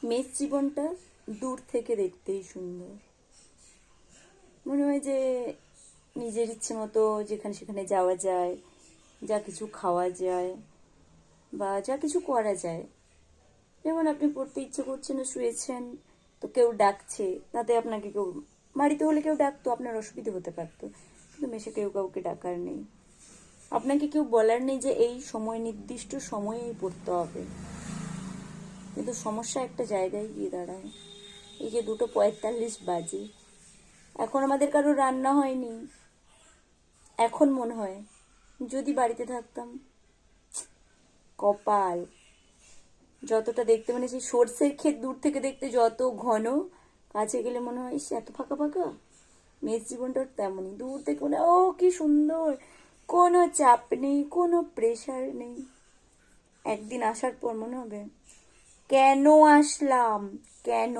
Mace জীবনটা দূর থেকে দেখতেই সুন্দর। মনে হয় যে নিজের ইচ্ছে মতো যেখানে সেখানে যাওয়া যায়, যা কিছু খাওয়া যায় বা যা কিছু করা যায়। যেমন আপনি পড়তে ইচ্ছে করছে না, শুয়েছেন, তো কেউ ডাকছে, তাতে আপনাকে কেউ, বাড়িতে হলে কেউ ডাকতো, আপনার অসুবিধা হতে পারতো, কিন্তু মেসে কেউ কাউকে ডাকার নেই। আপনাকে কেউ বলার নেই যে এই সময়, নির্দিষ্ট সময়েই পড়তে হবে। কিন্তু সমস্যা একটা জায়গায় গিয়ে দাঁড়ায়, এই যে 2:45 বাজে, এখন আমাদের কারো রান্না হয়নি। এখন মনে হয় যদি বাড়িতে থাকতাম, কপাল। যতটা দেখতে মানে সেই সর্ষের ক্ষেত দূর থেকে দেখতে যত ঘন, কাছে গেলে মনে হয় ইস এত ফাঁকা ফাঁকা। মেস জীবনটা তেমনই, দূর থেকে মনে হয় ও কি সুন্দর, কোনো চাপ নেই, কোনো প্রেশার নেই। একদিন আসার পর মনে হবে কেন আসলাম, কেন।